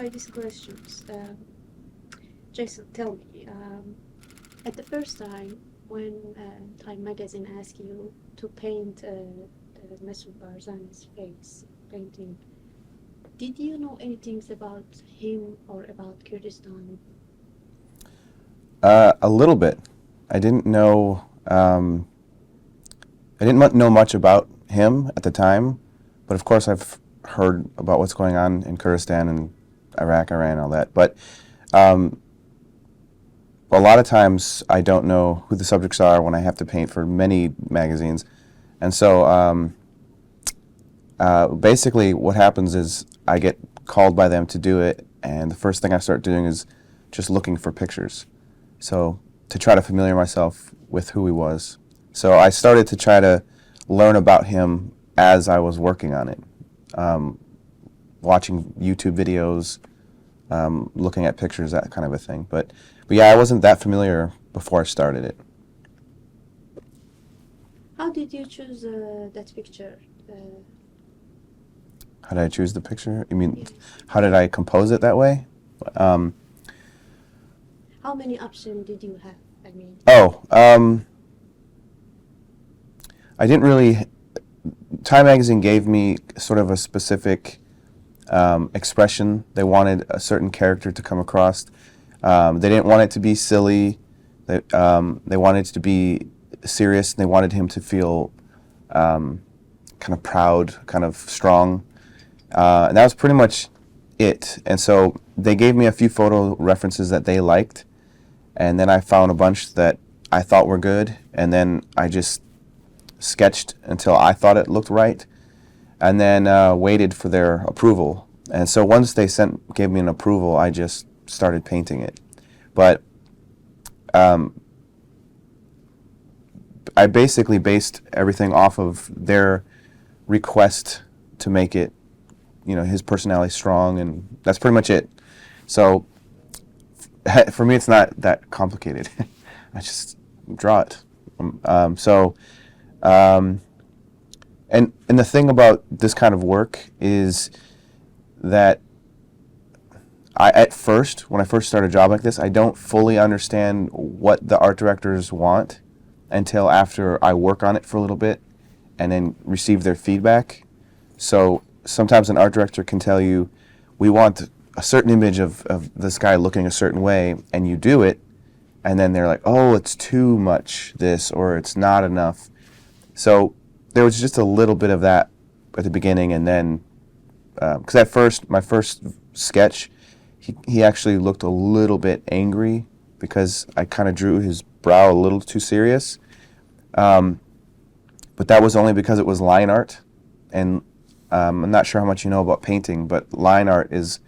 by these questions. Jason, tell me, at the first time when Time Magazine asked you to paint Masoud Barzani's face painting, did you know anything about him or about Kurdistan? A little bit. I didn't know. I didn't know much about him at the time, but of course I've heard about what's going on in Kurdistan and Iraq, Iran, all that. But a lot of times I don't know who the subjects are when I have to paint for many magazines, and so basically what happens is I get called by them to do it, and the first thing I start doing is just looking for pictures. So to try to familiar myself with who he was. So I started to try to learn about him as I was working on it, watching YouTube videos, looking at pictures, that kind of a thing. But yeah, I wasn't that familiar before I started it. How did you choose that picture? How did I choose the picture? You mean, Yeah. how did I compose it that way? How many options did you have? I mean, I didn't really. Time Magazine gave me sort of a specific expression. They wanted a certain character to come across. They didn't want it to be silly. They wanted it to be serious. And they wanted him to feel kind of proud, kind of strong. And that was pretty much it. And so they gave me a few photo references that they liked. And then I found a bunch that I thought were good. And then I just sketched until I thought it looked right, and then waited for their approval. And so once they gave me an approval, I just started painting it. But I basically based everything off of their request to make it, his personality strong, and that's pretty much it. So for me, it's not that complicated. I just draw it. And the thing about this kind of work is that when I first start a job like this, I don't fully understand what the art directors want until after I work on it for a little bit and then receive their feedback. So sometimes an art director can tell you, we want a certain image of this guy looking a certain way, and you do it, and then they're like, oh, it's too much this, or it's not enough. So there was just a little bit of that at the beginning, and then, because at first, my first sketch, he actually looked a little bit angry because I kind of drew his brow a little too serious. But that was only because it was line art, and I'm not sure how much you know about painting, but line art is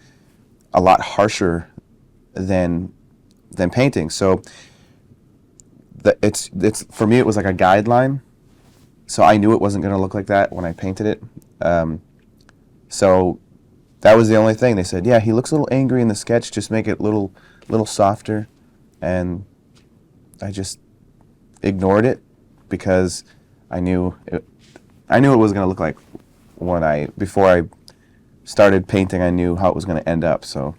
a lot harsher than painting. So it's for me, it was like a guideline. So I knew it wasn't going to look like that when I painted it. So that was the only thing. They said, yeah, he looks a little angry in the sketch, just make it a little softer. And I just ignored it because I knew it was going to look like before I started painting, I knew how it was going to end up. So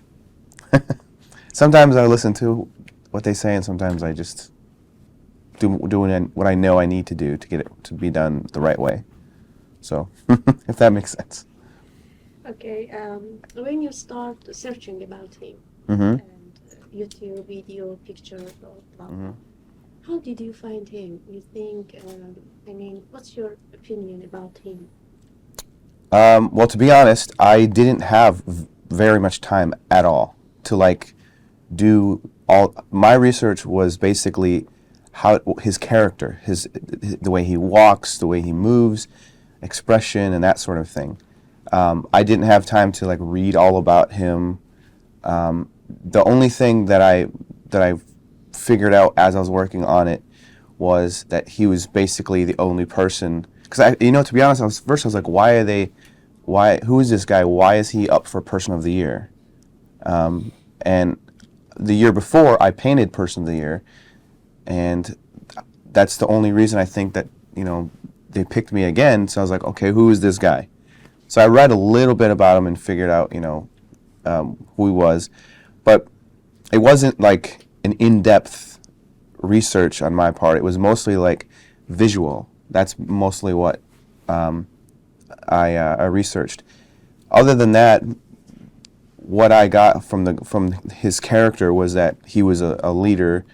sometimes I listen to what they say, and sometimes I just doing what I know I need to do to get it to be done the right way. So, if that makes sense. okay. When you start searching about him Mm-hmm. and YouTube, video, picture, blah, blah, Mm-hmm. how did you find him? You think, what's your opinion about him? Well, to be honest, I didn't have very much time at all to do all. My research was basically his character, the way he walks, the way he moves, expression, and that sort of thing. I didn't have time to read all about him. The only thing that I figured out as I was working on it was that he was basically the only person. Because to be honest, I was like, who is this guy? Why is he up for Person of the Year? And the year before, I painted Person of the Year, and that's the only reason I think that they picked me again. So I was like, okay, who is this guy? So I read a little bit about him and figured out who he was, but it wasn't like an in-depth research on my part. It was mostly like visual. That's mostly what I researched. Other than that, what I got from his character was that he was a leader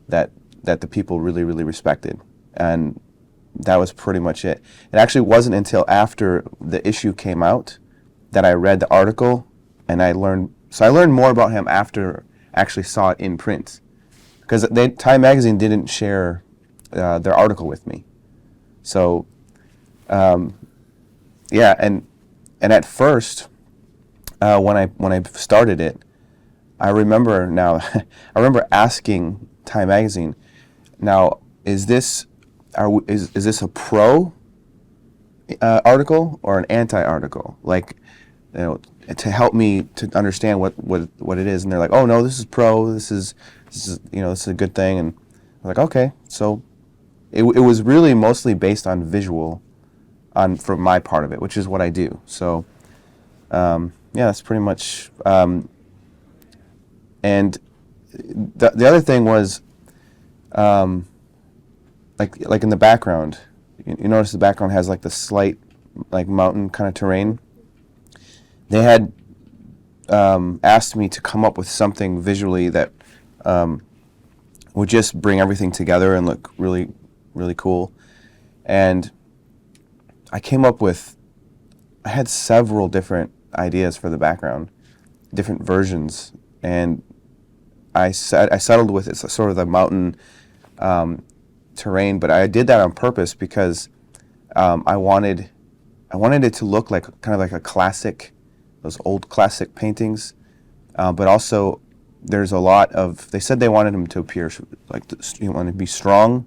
that the people really, really respected, and that was pretty much it. It actually wasn't until after the issue came out that I read the article, and I learned more about him after I actually saw it in print, because Time Magazine didn't share their article with me. So, yeah, and at first, when I started it, I remember now. I remember asking Time Magazine, now is this a pro article or an anti article? Like, you know, to help me to understand what it is. And they're like, oh no, this is pro. This is you know, this is a good thing. And I'm like, okay, so it was really mostly based on visual, for my part of it, which is what I do. So yeah, that's pretty much. And the other thing was, like in the background, you notice the background has like the slight like mountain kind of terrain. They had asked me to come up with something visually that would just bring everything together and look really, really cool. And I had several different ideas for the background, different versions, and I settled with it's sort of the mountain terrain, but I did that on purpose because I wanted it to look like kind of like a classic, those old classic paintings, but also there's a lot of. They said they wanted him to appear like you want to be strong,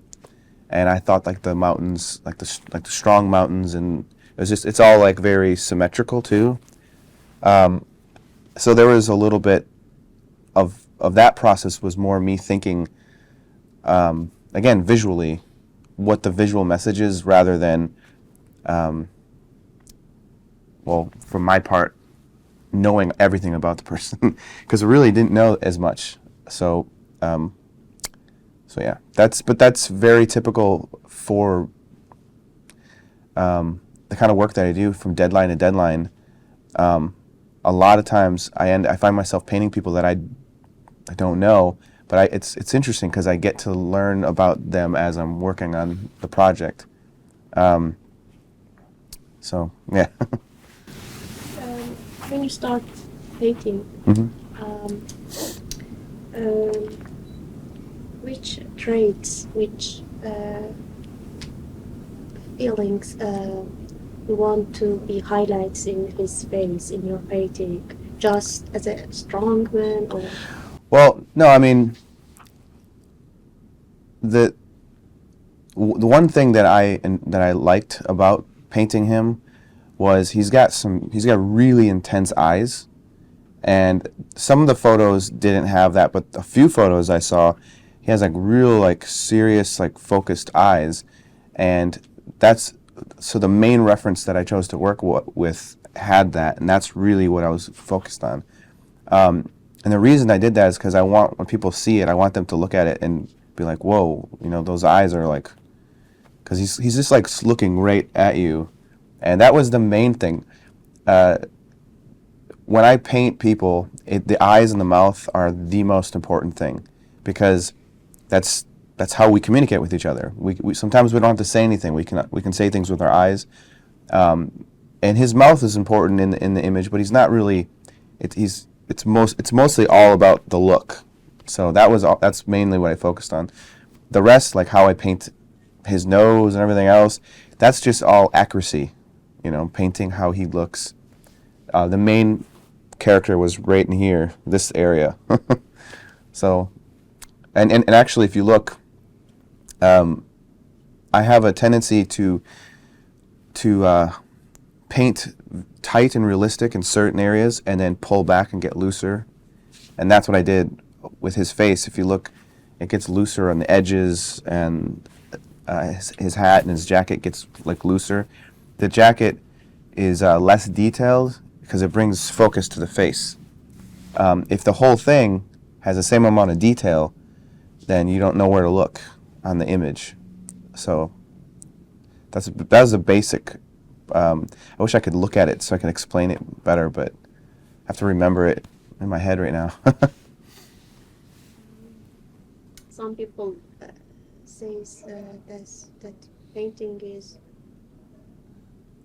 and I thought like the mountains, like the strong mountains, and it's all like very symmetrical too. So there was a little bit of that process was more me thinking, again, visually, what the visual message is rather than, well, from my part, knowing everything about the person, because I really didn't know as much. So yeah, that's very typical for the kind of work that I do from deadline to deadline. A lot of times I find myself painting people that I don't know, but it's interesting because I get to learn about them as I'm working on the project. So yeah. When you start painting, which traits, which feelings you want to be highlights in his face in your painting? Just as a strong man, or? Well, no, I mean, the one thing that I liked about painting him was he's got really intense eyes, and some of the photos didn't have that, but a few photos I saw, he has like real like serious like focused eyes, and so the main reference that I chose to work with had that, and that's really what I was focused on. And the reason I did that is because I want, when people see it, I want them to look at it and be like, whoa, you know, those eyes are like, because he's just like looking right at you. And that was the main thing. When I paint people, the eyes and the mouth are the most important thing, because that's how we communicate with each other. We sometimes we don't have to say anything. We can say things with our eyes. And his mouth is important in the image, but he's not really. It's mostly all about the look. So that's mainly what I focused on. The rest, like how I paint his nose and everything else, that's just all accuracy. You know, painting how he looks. The main character was right in here, this area. So, and actually, if you look, I have a tendency to paint tight and realistic in certain areas, and then pull back and get looser. And that's what I did with his face. If you look, it gets looser on the edges, and his hat and his jacket gets like looser. The jacket is less detailed because it brings focus to the face. If the whole thing has the same amount of detail, then you don't know where to look on the image. So that was a basic. I wish I could look at it so I can explain it better, but I have to remember it in my head right now. Some people says that painting is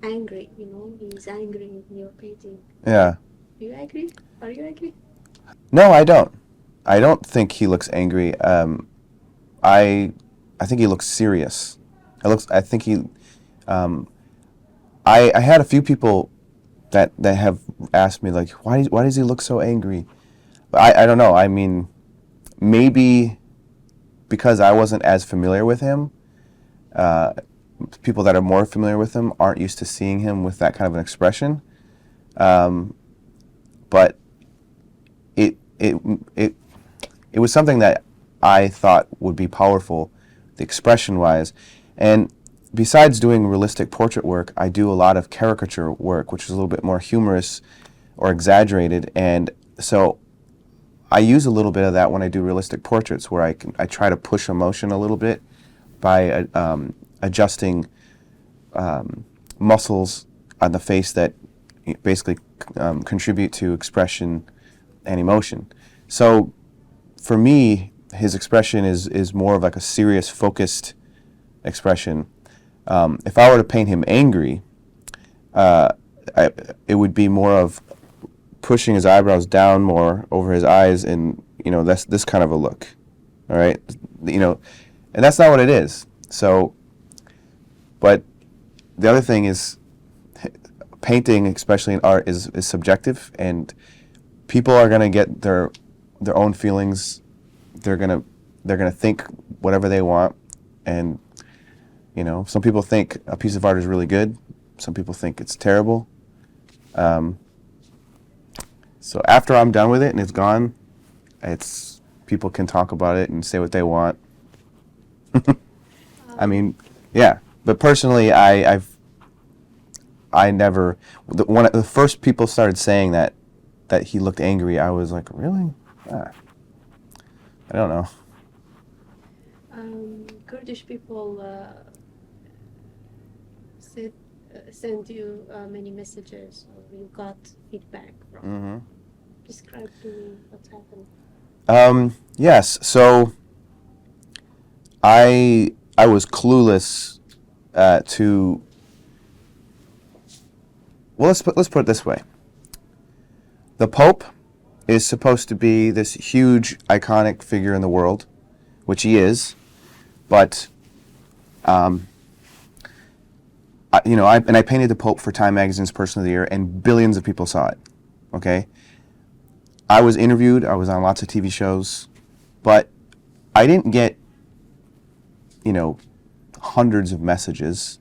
angry. You know, he's angry in your painting. Yeah. Do you agree? Are you agree? No, I don't. I don't think he looks angry. I think he looks serious. I think he. I had a few people that have asked me, like, why does he look so angry? But I don't know. I mean, maybe because I wasn't as familiar with him. People that are more familiar with him aren't used to seeing him with that kind of an expression. But it was something that I thought would be powerful, expression-wise. And besides doing realistic portrait work, I do a lot of caricature work, which is a little bit more humorous or exaggerated. And so I use a little bit of that when I do realistic portraits, where I try to push emotion a little bit by adjusting muscles on the face that basically contribute to expression and emotion. So for me, his expression is more of like a serious, focused expression. If I were to paint him angry, it would be more of pushing his eyebrows down more over his eyes, and that's this kind of a look. All right, and that's not what it is. So, but the other thing is, painting, especially in art, is subjective, and people are gonna get their own feelings. They're gonna think whatever they want, and some people think a piece of art is really good. Some people think it's terrible. So after I'm done with it and it's gone, people can talk about it and say what they want. I mean, yeah. But personally, I never. When the first people started saying that he looked angry, I was like, really? I don't know. Kurdish people send you many messages, or you got feedback from. Mm-hmm. Describe to me what's happened. Yes. So I was clueless to. Well, let's put it this way. The Pope is supposed to be this huge, iconic figure in the world, which he is, but I painted the Pope for Time Magazine's Person of the Year, and billions of people saw it. Okay, I was interviewed. I was on lots of TV shows, but I didn't get hundreds of messages.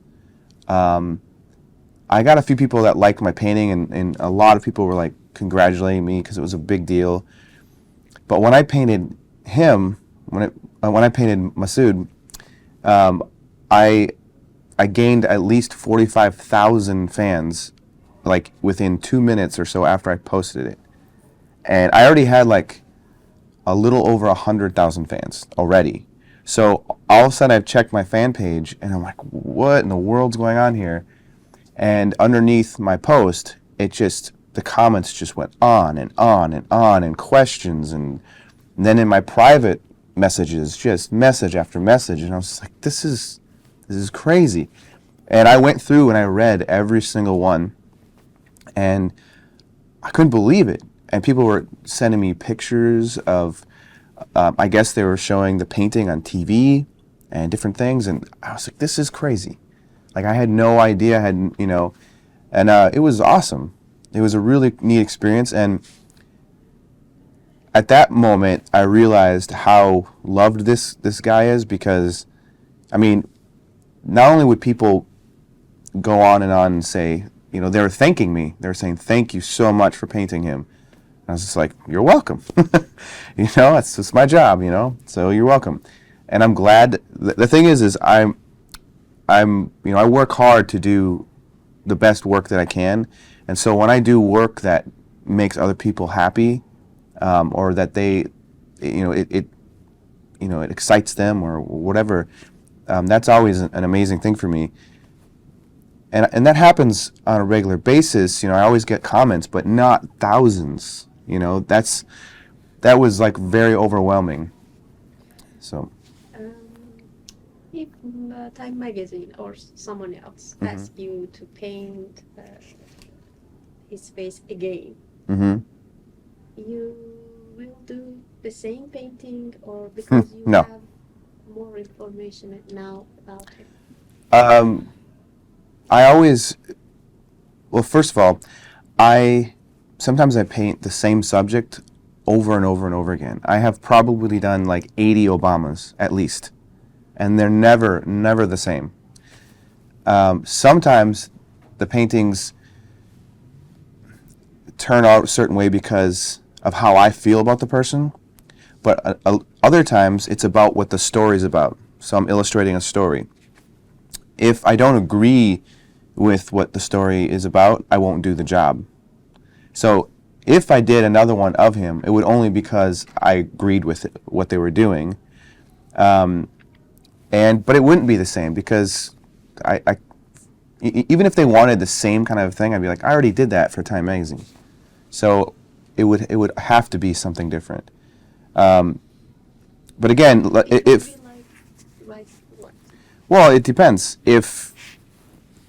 I got a few people that liked my painting, and a lot of people were like congratulating me because it was a big deal. But when I painted him, when I painted Masoud, I gained at least 45,000 fans, like within 2 minutes or so after I posted it, and I already had like a little over 100,000 fans already. So all of a sudden, I've checked my fan page, and I'm like, what in the world's going on here? And underneath my post, the comments just went on and on and on, and questions, and then in my private messages, just message after message, and I was just like, this is crazy. And I went through and I read every single one, and I couldn't believe it. And people were sending me pictures of, I guess they were showing the painting on TV and different things, and I was like, this is crazy. Like, I had no idea, and it was awesome. It was a really neat experience, and at that moment, I realized how loved this guy is, because, I mean, not only would people go on and say, they were thanking me. They were saying, thank you so much for painting him. And I was just like, you're welcome. It's my job, so you're welcome. And I'm glad. The thing is I work hard to do the best work that I can. And so when I do work that makes other people happy, or that they, it excites them or whatever. That's always an amazing thing for me. And that happens on a regular basis. I always get comments, but not thousands. That was like very overwhelming. So. Um, if Time Magazine or someone else Mm-hmm. asks you to paint his face again, Mm-hmm. you will do the same painting, or because you No. have more information now about him? I always, well, first of all, sometimes I paint the same subject over and over and over again. I have probably done like 80 Obamas at least, and they're never the same. Sometimes the paintings turn out a certain way because of how I feel about the person, but other times it's about what the story's about. So I'm illustrating a story. If I don't agree with what the story is about, I won't do the job. So if I did another one of him, it would only because I agreed with what they were doing. But it wouldn't be the same because even if they wanted the same kind of thing, I'd be like, I already did that for Time Magazine. So it would have to be something different. But again, if Would be like what? well, it depends. If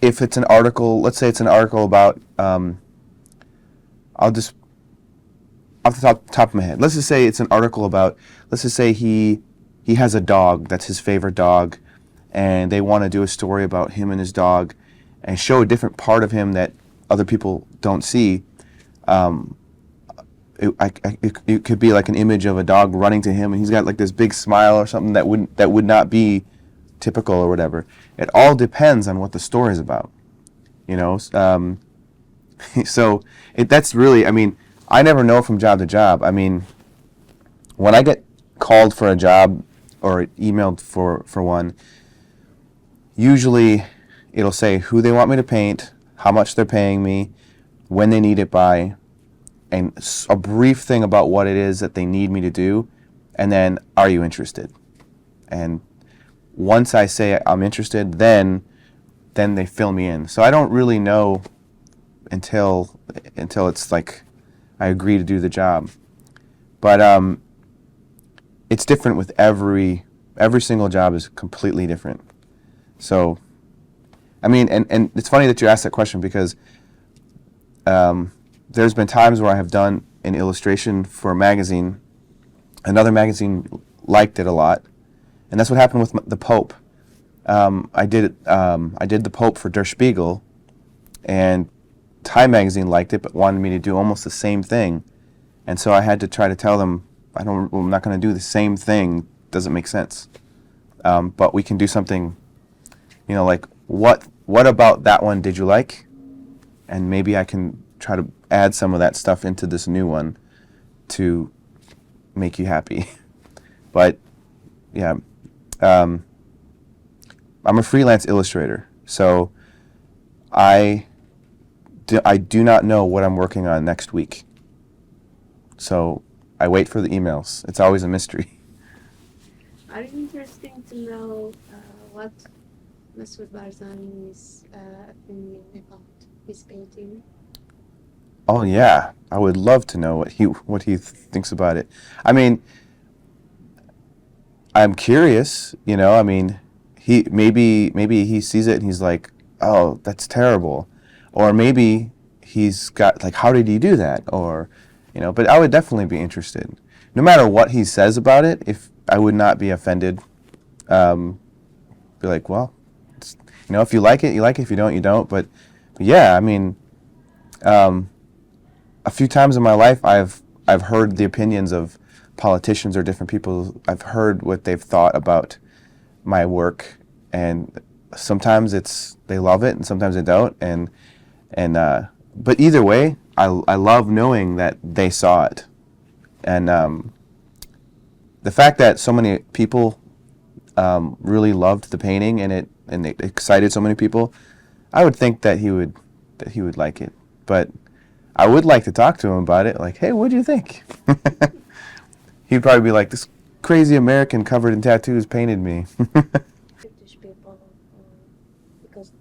it's an article, let's say it's an article about, I'll just off the top of my head. Let's just say it's an article about. Let's just say he has a dog that's his favorite dog, and they want to do a story about him and his dog, and show a different part of him that other people don't see. It could be like an image of a dog running to him, and he's got like this big smile or something that would not be typical or whatever. It all depends on what the story is about, So that's really, I mean, I never know from job to job. I mean, when I get called for a job or emailed for one, usually it'll say who they want me to paint, how much they're paying me, when they need it by, and a brief thing about what it is that they need me to do, and then, are you interested? And once I say I'm interested, then they fill me in. So I don't really know until it's like I agree to do the job. But it's different with every single job is completely different. So, I mean, and it's funny that you asked that question because there's been times where I have done an illustration for a magazine. Another magazine liked it a lot, and that's what happened with the Pope. I did the Pope for Der Spiegel, and Time Magazine liked it, but wanted me to do almost the same thing, and so I had to try to tell them, I'm not going to do the same thing. Doesn't make sense. But we can do something, like what about that one did you like, and maybe I can try to add some of that stuff into this new one to make you happy. But yeah, I'm a freelance illustrator, so I do not know what I'm working on next week. So I wait for the emails. It's always a mystery. Are you interested to know what Masoud Barzani's opinion about his painting? Oh yeah, I would love to know what he thinks about it. I mean, I'm curious. I mean, maybe he sees it and he's like, oh, that's terrible, or maybe he's got like, how did he do that, or But I would definitely be interested, no matter what he says about it. If I would not be offended, be like, well, if you like it, you like it. If you don't, you don't. But yeah, I mean. A few times in my life, I've heard the opinions of politicians or different people. I've heard what they've thought about my work, and sometimes they love it, and sometimes they don't. But either way, I love knowing that they saw it, and the fact that so many people really loved the painting and it excited so many people, I would think that he would like it, but. I would like to talk to him about it. Like, hey, what do you think? He'd probably be like, this crazy American covered in tattoos painted me. Kurdish people, because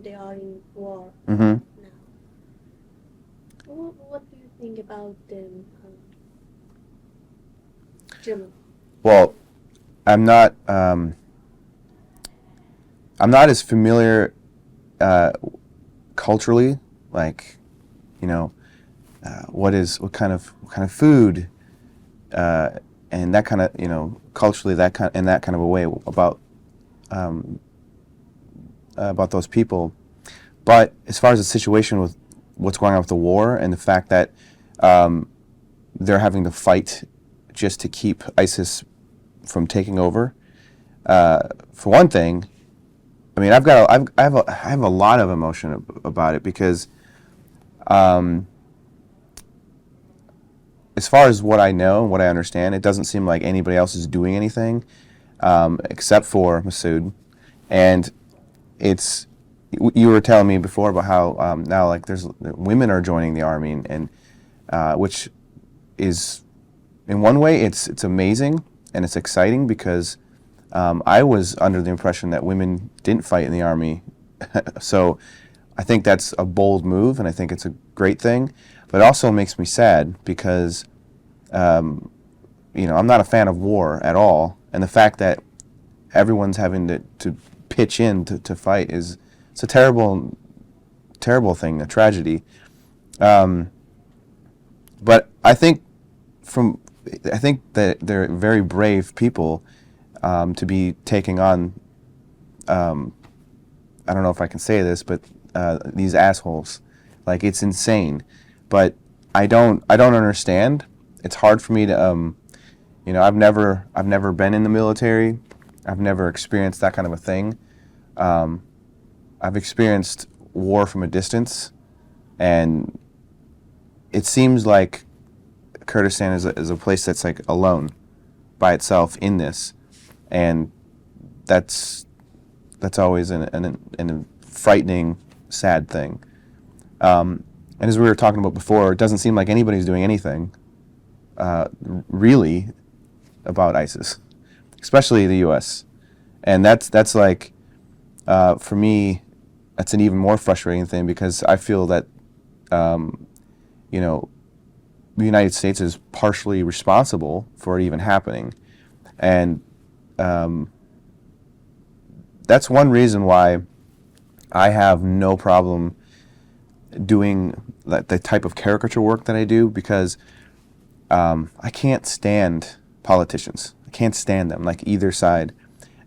they are in war hmm now. What do you think about them, German? Well, I'm not. I'm not as familiar culturally, like, what kind of food and that kind of culturally in that kind of a way about those people. But as far as the situation with what's going on with the war and the fact that they're having to fight just to keep ISIS from taking over, for one thing, I mean, I have a lot of emotion about it because, as far as what I know and what I understand, it doesn't seem like anybody else is doing anything except for Masoud. And you were telling me before about how now like there's women are joining the army and which is in one way it's amazing and it's exciting because I was under the impression that women didn't fight in the army. So I think that's a bold move and I think it's a great thing, but it also makes me sad because I'm not a fan of war at all, and the fact that everyone's having to pitch in to fight it's a terrible thing, a tragedy. But I think that they're very brave people to be taking on. I don't know if I can say this, but these assholes, like it's insane. But I don't understand. It's hard for me to I've never been in the military. I've never experienced that kind of a thing. I've experienced war from a distance, and it seems like Kurdistan is a place that's like alone by itself in this, and that's always a frightening, sad thing. And as we were talking about before, it doesn't seem like anybody's doing anything really about ISIS, especially the U.S. And that's like for me, that's an even more frustrating thing because I feel that the United States is partially responsible for it even happening, and that's one reason why I have no problem doing the type of caricature work that I do because I can't stand politicians. I can't stand them, like either side.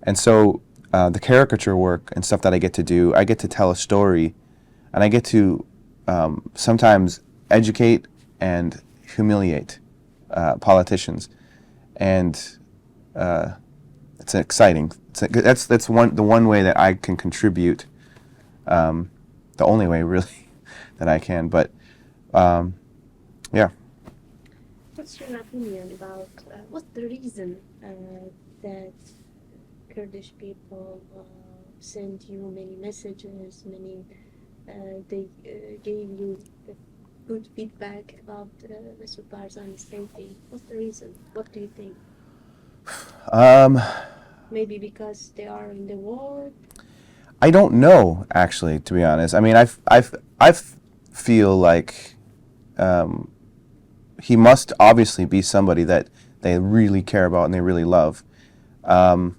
And so the caricature work and stuff that I get to do, I get to tell a story, and I get to sometimes educate and humiliate politicians, and it's exciting. That's the one way that I can contribute. The only way, really, that I can. But yeah. What's your opinion about what's the reason that Kurdish people sent you many messages, they gave you good feedback about Masoud Barzani's safety? What's the reason? What do you think? Maybe because they are in the war? I don't know, actually, to be honest. I mean, I feel like he must obviously be somebody that they really care about and they really love. For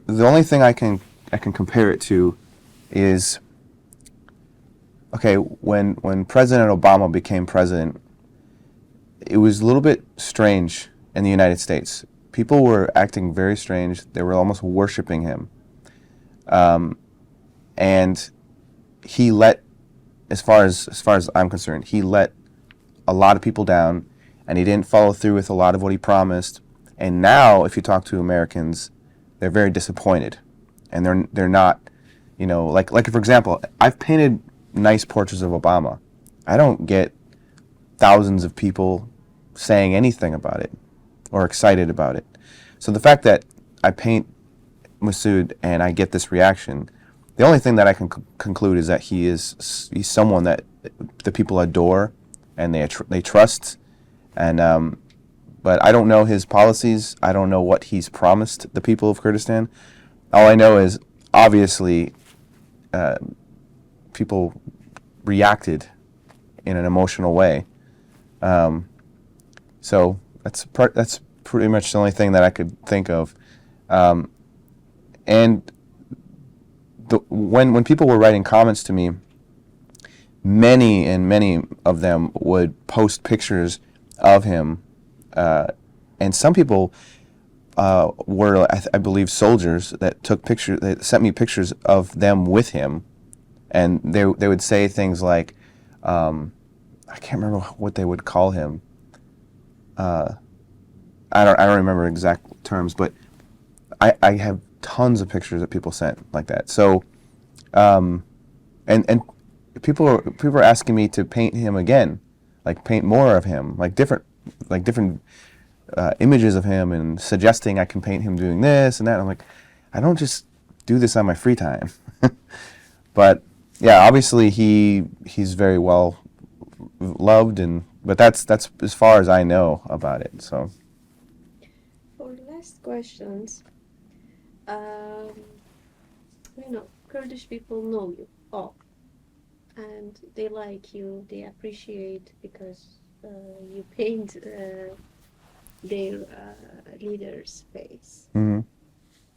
the only thing I can compare it to is, okay, when President Obama became president, it was a little bit strange in the United States. People were acting very strange. They were almost worshiping him. And he let, as far as I'm concerned, he let a lot of people down, and he didn't follow through with a lot of what he promised. And now, if you talk to Americans, they're very disappointed, and they're not, like for example, I've painted nice portraits of Obama. I don't get thousands of people saying anything about it or excited about it. So the fact that I paint Masoud and I get this reaction, the only thing that I can conclude is that he's someone that the people adore and they trust, and but I don't know his policies. I don't know what he's promised the people of Kurdistan. All I know is obviously people reacted in an emotional way. So that's pretty much the only thing that I could think of. And when people were writing comments to me, many of them would post pictures of him, and some people were, I believe, soldiers that took pictures, that sent me pictures of them with him, and they would say things like, I can't remember what they would call him. I don't remember exact terms, but I have tons of pictures that people sent like that. So, and people are asking me to paint him again, like paint more of him, like different images of him, and suggesting I can paint him doing this and that. I'm like, I don't just do this on my free time. But yeah, obviously he's very well loved, but that's as far as I know about it. So For the last questions, Kurdish people know you all, and they like you. They appreciate because you paint their leader's face. hmm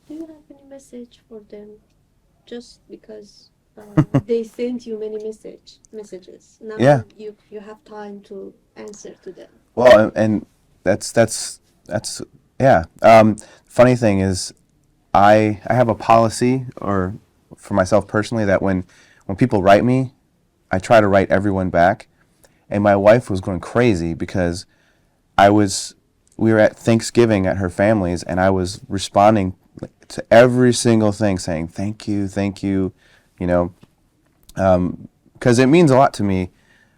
Do you have any message for them? Just because they sent you many messages. Now Yeah. you have time to answer to them. Well, and that's yeah. Funny thing is, I have a policy, or for myself personally, that when people write me, I try to write everyone back. And my wife was going crazy because we were at Thanksgiving at her family's, and I was responding to every single thing, saying thank you, you know, because it means a lot to me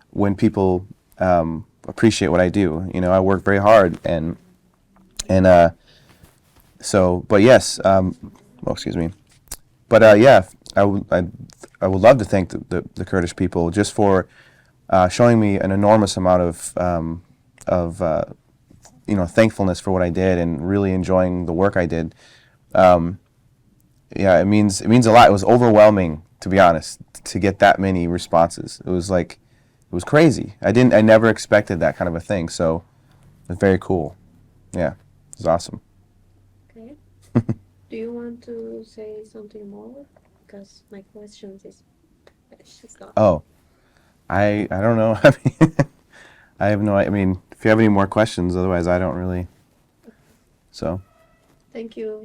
when people appreciate what I do. You know, I work very hard, and so, but yes, excuse me, but yeah, I would love to thank the Kurdish people just for showing me an enormous amount of thankfulness for what I did, and really enjoying the work I did. Yeah, it means a lot. It was overwhelming, to be honest, to get that many responses. It was crazy. I never expected that kind of a thing. So it was very cool. Yeah, it was awesome. Okay. Do you want to say something more? Because my questions is she's gone. Oh, I don't know. I mean, I have no. I mean, if you have any more questions, otherwise I don't really. So. Thank you.